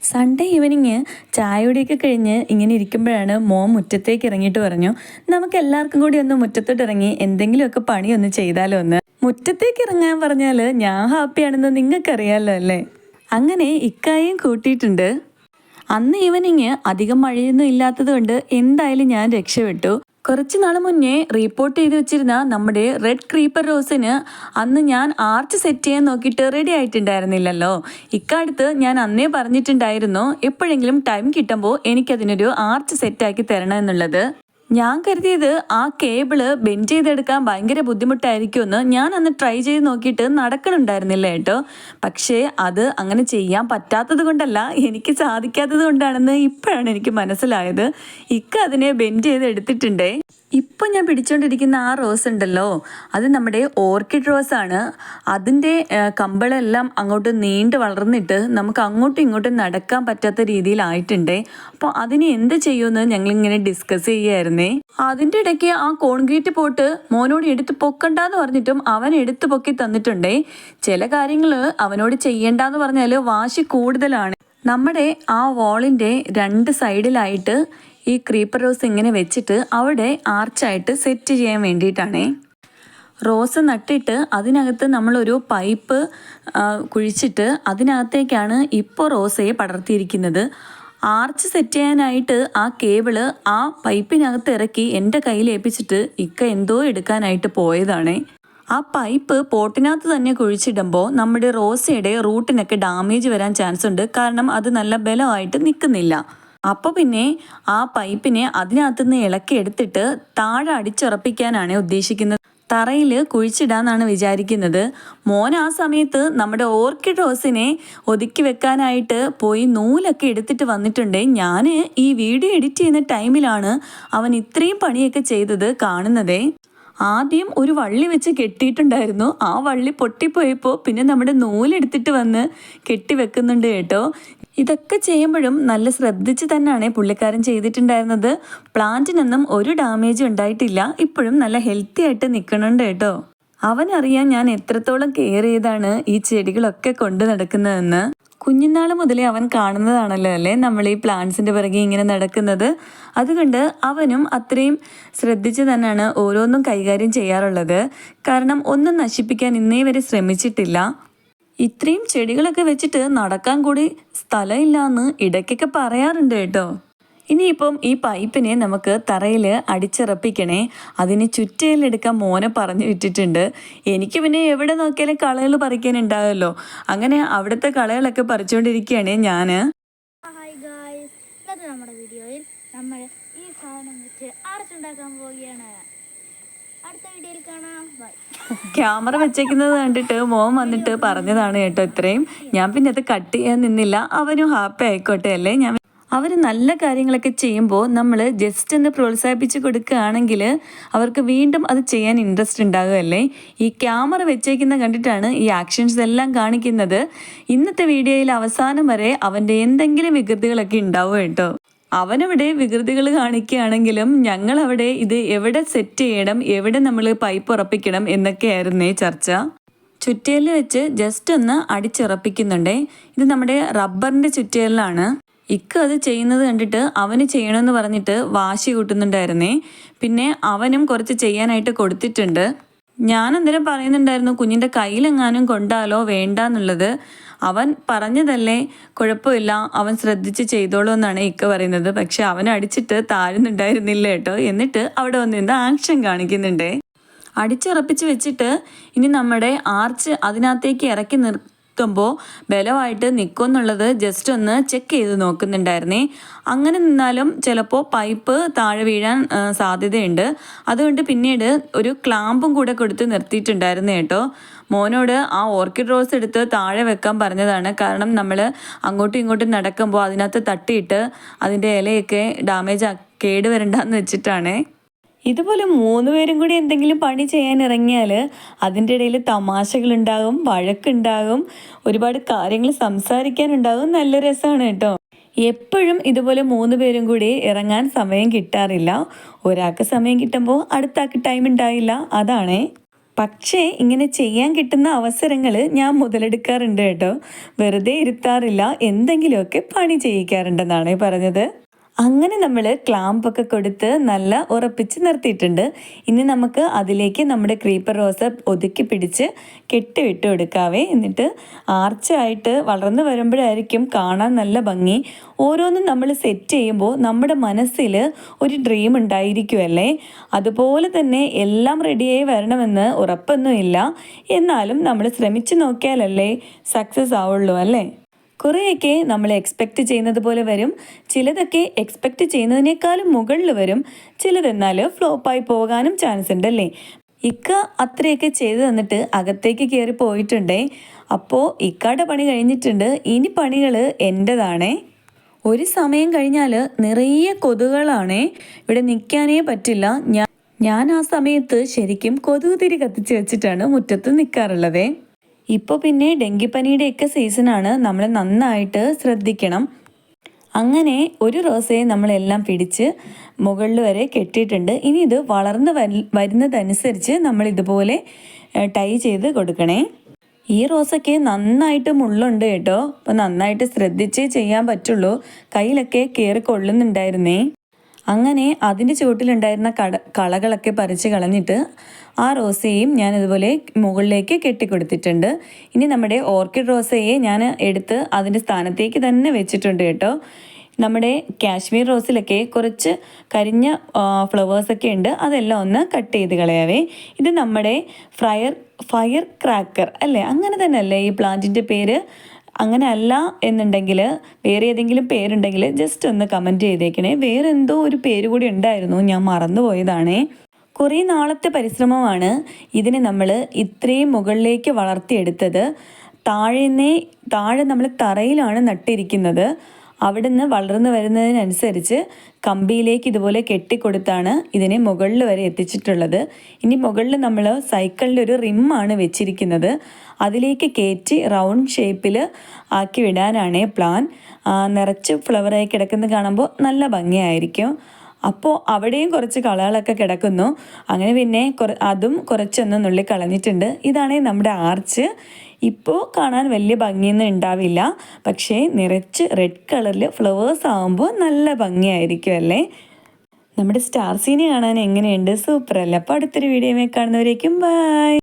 Sunday evening ചായയുടെയൊക്കെ കഴിഞ്ഞ് ഇങ്ങനെ ഇരിക്കുമ്പോഴാണ് മോൻ മുറ്റത്തേക്ക് ഇറങ്ങിയിട്ട് പറഞ്ഞു, നമുക്ക് എല്ലാവർക്കും കൂടി ഒന്ന് മുറ്റത്തോട്ട് ഇറങ്ങി എന്തെങ്കിലുമൊക്കെ പണിയൊന്ന് ചെയ്താലോ ഒന്ന്. മുറ്റത്തേക്ക് ഇറങ്ങാൻ പറഞ്ഞാൽ ഞാൻ ഹാപ്പിയാണെന്ന് നിങ്ങൾക്കറിയാമല്ലോ അല്ലേ. അങ്ങനെ ഇക്കായും കൂട്ടിയിട്ടുണ്ട്. അന്ന് ഈവനിങ് അധികം മഴയൊന്നും ഇല്ലാത്തത് കൊണ്ട് എന്തായാലും ഞാൻ രക്ഷപ്പെട്ടു. കുറച്ച് നാൾ മുന്നേ റിപ്പോർട്ട് ചെയ്ത് വെച്ചിരുന്ന നമ്മുടെ റെഡ് ക്രീപ്പർ റോസിന് അന്ന് ഞാൻ ആർച്ച് സെറ്റ് ചെയ്യാൻ നോക്കിയിട്ട് റെഡി ആയിട്ടുണ്ടായിരുന്നില്ലല്ലോ. ഇക്കാലത്ത് ഞാൻ അന്നേ പറഞ്ഞിട്ടുണ്ടായിരുന്നു എപ്പോഴെങ്കിലും ടൈം കിട്ടുമ്പോൾ എനിക്കതിനൊരു ആർച്ച് സെറ്റാക്കി തരണം എന്നുള്ളത്. ഞാൻ കരുതിയത് ആ കേബിള് ബെൻഡ് ചെയ്തെടുക്കാൻ ഭയങ്കര ബുദ്ധിമുട്ടായിരിക്കുമെന്ന്. ഞാൻ അന്ന് ട്രൈ ചെയ്ത് നോക്കിയിട്ട് നടക്കണുണ്ടായിരുന്നില്ല കേട്ടോ. പക്ഷേ അത് അങ്ങനെ ചെയ്യാൻ പറ്റാത്തത് കൊണ്ടല്ല, എനിക്ക് സാധിക്കാത്തത് കൊണ്ടാണെന്ന് ഇപ്പോഴാണ് എനിക്ക് മനസ്സിലായത്. ഇക്ക അതിനെ ബെൻഡ് ചെയ്ത് എടുത്തിട്ടുണ്ടേ. ഇപ്പം ഞാൻ പിടിച്ചുകൊണ്ടിരിക്കുന്ന ആ റോസ് ഉണ്ടല്ലോ, അത് നമ്മുടെ ഓർക്കിഡ് റോസാണ്. അതിൻ്റെ കമ്പളെല്ലാം അങ്ങോട്ട് നീണ്ട് വളർന്നിട്ട് നമുക്ക് അങ്ങോട്ടും ഇങ്ങോട്ടും നടക്കാൻ പറ്റാത്ത രീതിയിലായിട്ടുണ്ടേ. അപ്പോൾ അതിന് എന്ത് ചെയ്യുമെന്ന് ഞങ്ങളിങ്ങനെ ഡിസ്കസ് ചെയ്യുമായിരുന്നേ. അതിൻ്റെ ഇടയ്ക്ക് ആ കോൺക്രീറ്റ് പോട്ട് മോനോട് എടുത്ത് പൊക്കണ്ടെന്ന് പറഞ്ഞിട്ടും അവൻ എടുത്തു പൊക്കി തന്നിട്ടുണ്ടേ. ചില കാര്യങ്ങൾ അവനോട് ചെയ്യണ്ടെന്ന് പറഞ്ഞാൽ വാശി കൂടുതലാണ്. നമ്മുടെ ആ വാളിൻ്റെ രണ്ട് സൈഡിലായിട്ട് ഈ ക്രീപ്പർ റോസ് ഇങ്ങനെ വെച്ചിട്ട് അവിടെ ആർച്ചായിട്ട് സെറ്റ് ചെയ്യാൻ വേണ്ടിയിട്ടാണേ. റോസ് നട്ടിട്ട് അതിനകത്ത് നമ്മളൊരു പൈപ്പ് കുഴിച്ചിട്ട് അതിനകത്തേക്കാണ് ഇപ്പോൾ റോസയെ പടർത്തിയിരിക്കുന്നത്. ആർച്ച് സെറ്റ് ചെയ്യാനായിട്ട് ആ കേബിള് ആ പൈപ്പിനകത്ത് ഇറക്കി എൻ്റെ കയ്യിൽ ഏൽപ്പിച്ചിട്ട് ഇക്ക എന്തോ എടുക്കാനായിട്ട് പോയതാണേ. ആ പൈപ്പ് പോട്ടിനകത്ത് തന്നെ കുഴിച്ചിടുമ്പോൾ നമ്മുടെ റോസയുടെ റൂട്ടിനൊക്കെ ഡാമേജ് വരാൻ ചാൻസ് ഉണ്ട്. കാരണം അത് നല്ല ബലമായിട്ട് നിൽക്കുന്നില്ല. അപ്പോൾ പിന്നെ ആ പൈപ്പിനെ അതിനകത്തുനിന്ന് ഇളക്കി എടുത്തിട്ട് താഴെ അടിച്ചുറപ്പിക്കാനാണ് ഉദ്ദേശിക്കുന്നത്. തറയിൽ കുഴിച്ചിടാന്നാണ് വിചാരിക്കുന്നത്. മോൻ ആ സമയത്ത് നമ്മുടെ ഓർക്കിഡ് റോസിനെ ഒതുക്കി വെക്കാനായിട്ട് പോയി നൂലൊക്കെ എടുത്തിട്ട് വന്നിട്ടുണ്ട്. ഞാൻ ഈ വീഡിയോ എഡിറ്റ് ചെയ്യുന്ന ടൈമിലാണ് അവൻ ഇത്രയും പണിയൊക്കെ ചെയ്തത് കാണുന്നതേ. ആദ്യം ഒരു വള്ളി വെച്ച് കെട്ടിയിട്ടുണ്ടായിരുന്നു. ആ വള്ളി പൊട്ടിപ്പോയപ്പോൾ പിന്നെ നമ്മുടെ നൂലെടുത്തിട്ട് വന്ന് കെട്ടി വെക്കുന്നുണ്ട് കേട്ടോ. ഇതൊക്കെ ചെയ്യുമ്പോഴും നല്ല ശ്രദ്ധിച്ച് തന്നെയാണ് പുള്ളിക്കാരൻ ചെയ്തിട്ടുണ്ടായിരുന്നത്. പ്ലാന്റിനൊന്നും ഒരു ഡാമേജും ഉണ്ടായിട്ടില്ല. ഇപ്പോഴും നല്ല ഹെൽത്തി ആയിട്ട് നിൽക്കണുണ്ട് കേട്ടോ. അവനറിയാൻ ഞാൻ എത്രത്തോളം കെയർ ചെയ്താണ് ഈ ചെടികളൊക്കെ കൊണ്ടു നടക്കുന്നതെന്ന്. കുഞ്ഞുനാൾ മുതലേ അവൻ കാണുന്നതാണല്ലോ അല്ലേ നമ്മൾ ഈ പ്ലാന്റ്സിൻ്റെ പിറകെ ഇങ്ങനെ നടക്കുന്നത്. അതുകൊണ്ട് അവനും അത്രയും ശ്രദ്ധിച്ച് തന്നെയാണ് ഓരോന്നും കൈകാര്യം ചെയ്യാറുള്ളത്. കാരണം ഒന്നും നശിപ്പിക്കാൻ ഇന്നേ വരെ ശ്രമിച്ചിട്ടില്ല. ഇത്രയും ചെടികളൊക്കെ വെച്ചിട്ട് നടക്കാൻ കൂടി സ്ഥലമില്ലാന്ന് ഇടയ്ക്കൊക്കെ പറയാറുണ്ട് കേട്ടോ. ഇനിയിപ്പം ഈ പൈപ്പിനെ നമുക്ക് തറയിൽ അടിച്ചിറപ്പിക്കണേ. അതിന് ചുറ്റയിലെടുക്കാൻ മോനെ പറഞ്ഞു വിട്ടിട്ടുണ്ട്. എനിക്ക് പിന്നെ എവിടെ നോക്കിയാലും കളകൾ പറിക്കാനുണ്ടാകുമല്ലോ. അങ്ങനെ അവിടുത്തെ കളകളൊക്കെ പറിച്ചുകൊണ്ടിരിക്കുകയാണ് ഞാൻ. നമ്മുടെ വീഡിയോയിൽ നമ്മൾ ഈ സാധനം വെച്ച് ആർച്ചുണ്ടാക്കാൻ പോവുകയാണ്. അടുത്ത വീഡിയോയിൽ കാണാം. ബൈ. ക്യാമറ വെച്ചേക്കുന്നത് കണ്ടിട്ട് മോൻ വന്നിട്ട് പറഞ്ഞതാണ് കേട്ടോ ഇത്രയും. ഞാൻ പിന്നെ അത് കട്ട് ചെയ്യാൻ നിന്നില്ല. അവനും ഹാപ്പി ആയിക്കോട്ടെ അല്ലേ. അവർ നല്ല കാര്യങ്ങളൊക്കെ ചെയ്യുമ്പോൾ നമ്മൾ ജസ്റ്റ് ഒന്ന് പ്രോത്സാഹിപ്പിച്ച് കൊടുക്കുകയാണെങ്കിൽ അവർക്ക് വീണ്ടും അത് ചെയ്യാൻ ഇൻട്രസ്റ്റ് ഉണ്ടാകുമല്ലേ. ഈ ക്യാമറ വെച്ചേക്കുന്ന കണ്ടിട്ടാണ് ഈ ആക്ഷൻസ് എല്ലാം കാണിക്കുന്നത്. ഇന്നത്തെ വീഡിയോയിൽ അവസാനം വരെ അവൻ്റെ എന്തെങ്കിലും വികൃതികളൊക്കെ ഉണ്ടാവും കേട്ടോ. അവനവിടെ വികൃതികൾ കാണിക്കുകയാണെങ്കിലും ഞങ്ങളവിടെ ഇത് എവിടെ സെറ്റ് ചെയ്യണം, എവിടെ നമ്മൾ പൈപ്പ് ഉറപ്പിക്കണം എന്നൊക്കെയായിരുന്നേ ചർച്ച. ചുറ്റയിൽ വെച്ച് ജസ്റ്റ് ഒന്ന് അടിച്ചുറപ്പിക്കുന്നുണ്ടേ. ഇത് നമ്മുടെ റബ്ബറിൻ്റെ ചുറ്റയിലാണ്. ഇക്ക അത് ചെയ്യുന്നത് കണ്ടിട്ട് അവന് ചെയ്യണമെന്ന് പറഞ്ഞിട്ട് വാശി കൂട്ടുന്നുണ്ടായിരുന്നേ. പിന്നെ അവനും കുറച്ച് ചെയ്യാനായിട്ട് കൊടുത്തിട്ടുണ്ട്. ഞാൻ അന്നേരം പറയുന്നുണ്ടായിരുന്നു കുഞ്ഞിൻ്റെ കയ്യിലെങ്ങാനും കൊണ്ടാലോ വേണ്ടാന്നുള്ളത്. അവൻ പറഞ്ഞതല്ലേ, കുഴപ്പമില്ല, അവൻ ശ്രദ്ധിച്ച് ചെയ്തോളൂ എന്നാണ് ഇക്ക പറയുന്നത്. പക്ഷെ അവൻ അടിച്ചിട്ട് താഴുന്നുണ്ടായിരുന്നില്ല കേട്ടോ. എന്നിട്ട് അവിടെ വന്നിരുന്ന് ആക്ഷൻ കാണിക്കുന്നുണ്ടേ. അടിച്ചുറപ്പിച്ച് വെച്ചിട്ട് ഇനി നമ്മുടെ ആർച്ച് അതിനകത്തേക്ക് ഇറക്കി നിർത്തുമ്പോൾ ബലമായിട്ട് നിൽക്കുമെന്നുള്ളത് ജസ്റ്റ് ഒന്ന് ചെക്ക് ചെയ്ത് നോക്കുന്നുണ്ടായിരുന്നേ. അങ്ങനെ നിന്നാലും ചിലപ്പോൾ പൈപ്പ് താഴെ വീഴാൻ സാധ്യതയുണ്ട്. അതുകൊണ്ട് പിന്നീട് ഒരു ക്ലാമ്പും കൂടെ കൊടുത്ത് നിർത്തിയിട്ടുണ്ടായിരുന്നു കേട്ടോ. മോനോട് ആ ഓർക്കിഡ് റോസ് എടുത്ത് താഴെ വെക്കാൻ പറഞ്ഞതാണ്. കാരണം നമ്മൾ അങ്ങോട്ടും ഇങ്ങോട്ടും നടക്കുമ്പോൾ അതിനകത്ത് തട്ടിയിട്ട് അതിൻ്റെ ഇലയൊക്കെ ഡാമേജ് കേടുവരണ്ടെന്ന് വെച്ചിട്ടാണ്. ഇതുപോലെ 3 പേരും കൂടി എന്തെങ്കിലും പണി ചെയ്യാൻ ഇറങ്ങിയാൽ അതിൻ്റെ ഇടയിൽ തമാശകളുണ്ടാകും, വഴക്കുണ്ടാകും, ഒരുപാട് കാര്യങ്ങൾ സംസാരിക്കാനുണ്ടാകും. നല്ല രസമാണ് കേട്ടോ. എപ്പോഴും ഇതുപോലെ 3 പേരും കൂടി ഇറങ്ങാൻ സമയം കിട്ടാറില്ല. ഒരാൾക്ക് സമയം കിട്ടുമ്പോൾ അടുത്താൾക്ക് ടൈം ഉണ്ടായില്ല. അതാണേ. പക്ഷേ ഇങ്ങനെ ചെയ്യാൻ കിട്ടുന്ന അവസരങ്ങൾ ഞാൻ മുതലെടുക്കാറുണ്ട് കേട്ടോ. വെറുതെ ഇരുത്താറില്ല, എന്തെങ്കിലുമൊക്കെ പണി ചെയ്യിക്കാറുണ്ടെന്നാണ് പറഞ്ഞത്. അങ്ങനെ നമ്മൾ ക്ലാമ്പൊക്കെ കൊടുത്ത് നല്ല ഉറപ്പിച്ച് നിർത്തിയിട്ടുണ്ട്. ഇനി നമുക്ക് അതിലേക്ക് നമ്മുടെ ക്രീപ്പർ റോസ് ഒതുക്കി പിടിച്ച് കെട്ടിവിട്ട് കൊടുക്കാവേ. എന്നിട്ട് ആർച്ചായിട്ട് വളർന്നു വരുമ്പോഴായിരിക്കും കാണാൻ നല്ല ഭംഗി. ഓരോന്നും നമ്മൾ സെറ്റ് ചെയ്യുമ്പോൾ നമ്മുടെ മനസ്സിൽ ഒരു ഡ്രീം ഉണ്ടായിരിക്കുമല്ലേ. അതുപോലെ തന്നെ എല്ലാം റെഡിയായി വരണമെന്ന് ഉറപ്പൊന്നുമില്ല. എന്നാലും നമ്മൾ ശ്രമിച്ചു നോക്കിയാലല്ലേ സക്സസ് ആവുള്ളൂ അല്ലേ. കുറേയൊക്കെ നമ്മൾ എക്സ്പെക്റ്റ് ചെയ്യുന്നത് പോലെ വരും, ചിലതൊക്കെ എക്സ്പെക്റ്റ് ചെയ്യുന്നതിനേക്കാളും മുകളിൽ വരും, ചിലതെന്നാൽ ഫ്ലോപ്പായി പോകാനും ചാൻസ് ഉണ്ടല്ലേ. ഇക്ക അത്രയൊക്കെ ചെയ്ത് തന്നിട്ട് അകത്തേക്ക് കയറി പോയിട്ടുണ്ടേ. അപ്പോൾ ഇക്കയുടെ പണി കഴിഞ്ഞിട്ടുണ്ട്, ഇനി പണികൾ എൻ്റെതാണേ. ഒരു സമയം കഴിഞ്ഞാൽ നിറയെ കൊതുകുകളാണേ, ഇവിടെ നിൽക്കാനേ പറ്റില്ല. ഞാൻ ആ സമയത്ത് ശരിക്കും കൊതുക് തിരി കത്തിച്ച് വെച്ചിട്ടാണ് മുറ്റത്ത് നിൽക്കാറുള്ളത്. ഇപ്പോൾ പിന്നെ ഡെങ്കിപ്പനിയുടെയൊക്കെ സീസണാണ്, നമ്മൾ നന്നായിട്ട് ശ്രദ്ധിക്കണം. അങ്ങനെ ഒരു റോസയെ നമ്മളെല്ലാം പിടിച്ച് മുകളിൽ വരെ കെട്ടിയിട്ടുണ്ട്. ഇനി ഇത് വളർന്ന് വരുന്നതനുസരിച്ച് നമ്മൾ ഇതുപോലെ ടൈ ചെയ്ത് കൊടുക്കണേ. ഈ റോസയ്ക്ക് നന്നായിട്ട് മുള്ളുണ്ട് കേട്ടോ, അപ്പോൾ നന്നായിട്ട് ശ്രദ്ധിച്ചേ ചെയ്യാൻ പറ്റുള്ളൂ. കയ്യിലൊക്കെ കയറി കൊള്ളുന്നുണ്ടായിരുന്നേ. അങ്ങനെ അതിൻ്റെ ചുവട്ടിലുണ്ടായിരുന്ന കളകളൊക്കെ പറിച്ച് കളഞ്ഞിട്ട് ആ റോസയും ഞാൻ ഇതുപോലെ മുകളിലേക്ക് കെട്ടിക്കൊടുത്തിട്ടുണ്ട്. ഇനി നമ്മുടെ ഓർക്കിഡ് റോസയെ ഞാൻ എടുത്ത് അതിൻ്റെ സ്ഥാനത്തേക്ക് തന്നെ വെച്ചിട്ടുണ്ട് കേട്ടോ. നമ്മുടെ കാശ്മീർ റോസിലൊക്കെ കുറച്ച് കരിഞ്ഞ ഫ്ലവേഴ്സൊക്കെ ഉണ്ട്, അതെല്ലാം ഒന്ന് കട്ട് ചെയ്ത് കളയാവേ. ഇത് നമ്മുടെ ഫയർ ക്രാക്കർ അല്ലേ, അങ്ങനെ തന്നെ അല്ലേ ഈ പ്ലാന്റിൻ്റെ പേര്? അങ്ങനെ അല്ല എന്നുണ്ടെങ്കിൽ വേറെ ഏതെങ്കിലും പേരുണ്ടെങ്കിൽ ജസ്റ്റ് ഒന്ന് കമൻറ്റ് ചെയ്തേക്കണേ. വേറെ എന്തോ ഒരു പേര് കൂടി ഉണ്ടായിരുന്നു, ഞാൻ മറന്നുപോയതാണേ. കുറേ നാളത്തെ പരിശ്രമമാണ് ഇതിനെ നമ്മൾ ഇത്രയും മുകളിലേക്ക് വളർത്തിയെടുത്തത്. താഴെ നമ്മൾ തറയിലാണ് നട്ടിരിക്കുന്നത്. അവിടെ നിന്ന് വളർന്നു വരുന്നതിനനുസരിച്ച് കമ്പിയിലേക്ക് ഇതുപോലെ കെട്ടിക്കൊടുത്താണ് ഇതിനെ മുകളിൽ വരെ എത്തിച്ചിട്ടുള്ളത്. ഇനി മുകളിൽ നമ്മൾ സൈക്കിളിൻ്റെ ഒരു റിമ്മാണ് വെച്ചിരിക്കുന്നത്, അതിലേക്ക് കയറ്റി റൗണ്ട് ഷേപ്പിൽ ആക്കി വിടാനാണ് പ്ലാൻ. നിറച്ച് ഫ്ലവറായി കിടക്കുന്നത് കാണുമ്പോൾ നല്ല ഭംഗിയായിരിക്കും. അപ്പോൾ അവിടെയും കുറച്ച് കളകളൊക്കെ കിടക്കുന്നു. അങ്ങനെ പിന്നെ അതും കുറച്ചൊന്ന് നുള്ളി കളഞ്ഞിട്ടുണ്ട്. ഇതാണ് നമ്മുടെ ആർച്ച്. ഇപ്പോൾ കാണാൻ വലിയ ഭംഗിയൊന്നും ഉണ്ടാവില്ല, പക്ഷേ നിറച്ച് റെഡ് കളറിൽ ഫ്ലവേഴ്സ് ആകുമ്പോൾ നല്ല ഭംഗിയായിരിക്കും അല്ലേ. നമ്മുടെ സ്റ്റാർ സീനെ കാണാൻ എങ്ങനെയുണ്ട്? സൂപ്പർ അല്ലേ. അപ്പോൾ അടുത്തൊരു വീഡിയോയിൽ കാണുന്നവരേക്കും ബൈ.